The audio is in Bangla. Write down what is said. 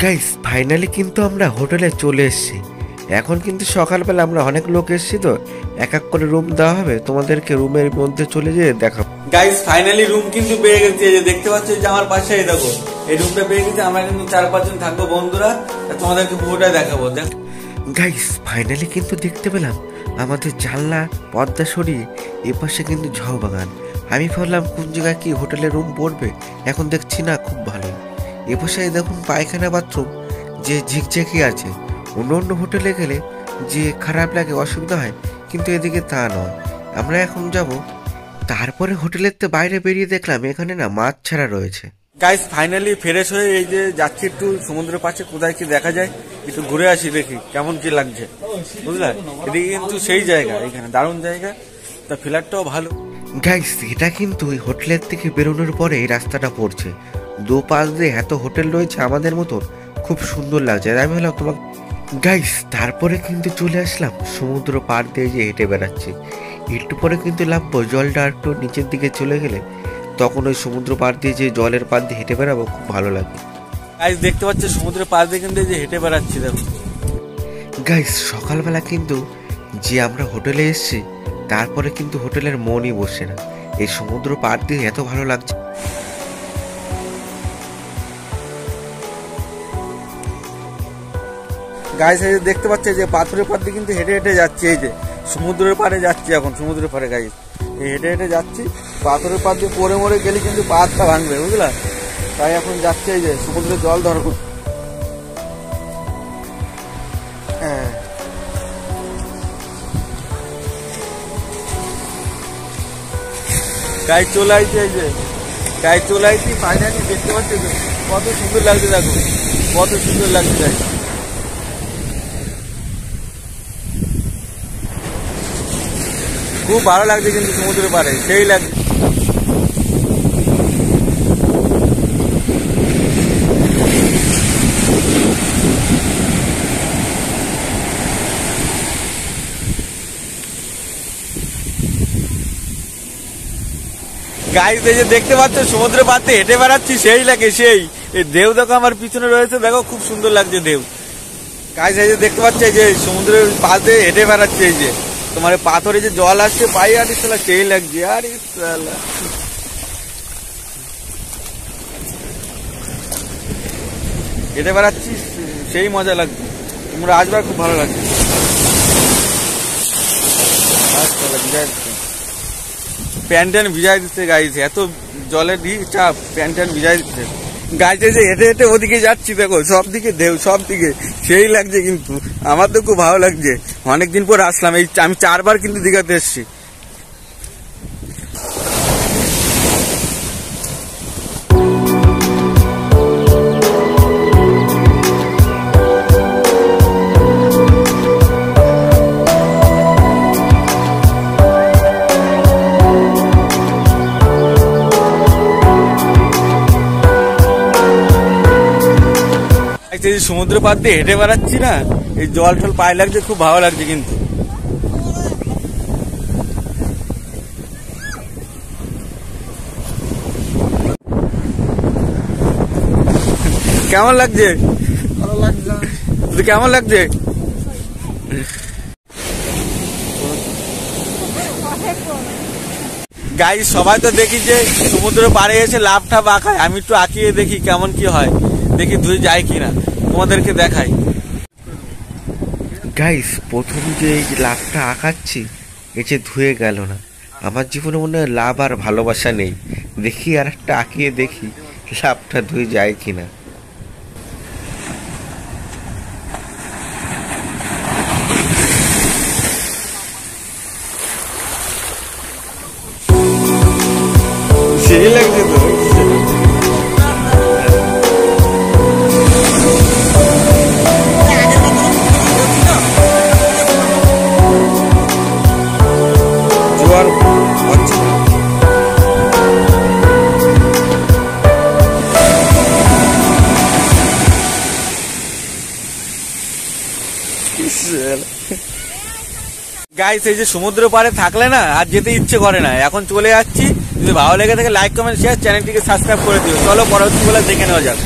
গাইস ফাইনালি কিন্তু আমরা হোটেলে চলে এসেছি। এখন কিন্তু সকালবেলা আমরা অনেক লোক এসেছি, তো এক এক করে রুম দেওয়া হবে, তোমাদেরকে রুমের মধ্যে চলে যেয়ে দেখাবো। গাইস ফাইনালি রুম কিন্তু পেয়ে গেছি, এই যে দেখতে পাচ্ছ যে আমার পাশে এই দেখো এই রুমটা পেয়ে গেছি। আমরা কিন্তু 4-5 জন থাকবো বন্ধুরা, তোমাদেরকে পুরোটা দেখাবো। গাইস ফাইনালি কিন্তু দেখতে পেলাম আমাদের জানলা পর্দা সরিয়ে এপাশে কিন্তু ঝাউ বাগান। আমি ভাবলাম কোন জায়গায় কি হোটেলে রুম পড়বে, এখন দেখছি না খুব ভালোই। এপাশে দেখুন পায়খানা বাথরুম যে ঝিকঝাকি আছে। অন্য অন্য হোটেলে গেলে যে খারাপ লাগে অসুবিধা হয়, কিন্তু এদিকে তা নয়। আমরা এখন যাব, তারপরে হোটেলের তো বাইরে বেরিয়ে দেখলাম এখানে না মাছ ছাড়া রয়েছে। গাইস ফাইনালি ফ্রেশ হয়ে এই যে যাচ্ছি একটু সমুদ্রের পাশে, কোথায় কি দেখা যায় একটু ঘুরে আসি, দেখি কেমন কি লাগছে, বুঝলে। এদিকে কিন্তু সেই জায়গা, এখানে দারুণ জায়গা, তা ফ্ল্যাটটাও ভালো। গাইস এটা কিন্তু ওই হোটেলের থেকে বেরোনোর পরে এই রাস্তাটা পড়ছে, দু পাশ দিয়ে এত হোটেল রয়েছে আমাদের মতো, খুব সুন্দর লাগছে। আমি বললাম তোমাকে গাইস, তারপরে কিন্তু চলে আসলাম সমুদ্র পার দিয়ে যে হেঁটে বেড়াচ্ছি। একটু পরে কিন্তু লাভবো, জলটা একটু নিচের দিকে চলে গেলে তখন ওই সমুদ্র পার দিয়ে যে জলের পার দিয়ে হেঁটে বেড়াবো, খুব ভালো লাগে। গাইস দেখতে পাচ্ছ সমুদ্রের পার দিয়ে কিন্তু যে হেঁটে বেড়াচ্ছি দেখো। গাইস সকালবেলা কিন্তু যে আমরা হোটেলে এসেছি, তারপরে কিন্তু হোটেলের মনই বসে না, এই সমুদ্র পার দিয়ে এত ভালো লাগছে। গাইস এই যে দেখতে পাচ্ছ যে পাথরের পার দিয়ে কিন্তু হেঁটে হেঁটে যাচ্ছি, এই যে সমুদ্রের পাড়ে যাচ্ছি এখন, সমুদ্রের পাড়ে গাইস এই হেঁটে হেঁটে যাচ্ছি। পাথরের পার দিয়ে পড়ে মরে গেলে কিন্তু পাহাড়টা ভাঙবে, বুঝলা, তাই এখন যাচ্ছে এই যে সমুদ্রের জল ধরবো। হ্যাঁ গাইস চলে আইছি, এই যে গাইস চলে আইছি ফাইনালি। দেখতে পাচ্ছ কত সুন্দর লাগছে, দেখো কত সুন্দর লাগছে গাইস। খুব ভালো লাগছে কিন্তু সমুদ্রের পাড়ে, সেই লাগছে। গাইস এই যে দেখতে পাচ্ছ সমুদ্রের পাড়ে হেঁটে বেড়াচ্ছি, সেই লাগে সেই। এই ঢেউ দেখো আমার পিছনে রয়েছে, দেখো খুব সুন্দর লাগছে ঢেউ। গাইস এই যে দেখতে পাচ্ছ এই যে সমুদ্রের পাড়ে হেঁটে বেড়াচ্ছে, এই যে তোমার পাথরে যে জল আসছে পায়ে, আর ইসলা সেই লাগছে, আর ইসলা হেঁটে বেড়াচ্ছি, সেই মজা লাগছে। তোমরা আসবে, খুব ভালো লাগছে। প্যান্ট ভিজাই দিচ্ছে গাইছে, এত জলের চাপ প্যান্ট ভিজাই দিচ্ছে। গাইছে যে হেঁটে হেঁটে ওদিকে যাচ্ছি, দেখো সব দিকে ঢেউ, সব দিকে সেই লাগছে। কিন্তু আমার তো খুব ভালো লাগছে, অনেকদিন পর আসলাম। এই আমি 4 বার কিন্তু দীঘাতে এসেছি। সমুদ্র পাড় দিয়ে হেঁটে বেড়াচ্ছি না, এই জল টল পায়ে লাগছে, খুব ভালো লাগছে। কিন্তু কেমন লাগছে? ভালো লাগছে। কেমন লাগছে? গাইস সবাই তো দেখি যে সমুদ্র পাড়ে এসে লাভ ঠাপ আঁকায়, আমি একটু আঁকিয়ে দেখি কেমন কি হয়, দেখি ধুয়ে যায় কিনা, তোমাদেরকে দেখাই। গাইস প্রথম যে এই লাভটা আঁকাচ্ছি, এ যে ধুয়ে গেল না। আমার জীবনে মনে হয় লাভ আর ভালোবাসা নেই। দেখি আর একটা আঁকিয়ে দেখি লাভটা ধুয়ে যায় কিনা। সেই লাগছে তো। গাইস এই যে সমুদ্র পাড়ে থাকলে না আর যেতে ইচ্ছে করে না, এখন চলে যাচ্ছি। যদি ভালো লেগে থাকে লাইক কমেন্ট শেয়ার, চ্যানেলটিকে সাবস্ক্রাইব করে দিও। চলো পরবর্তী বেলা দেখে নেওয়া যাক।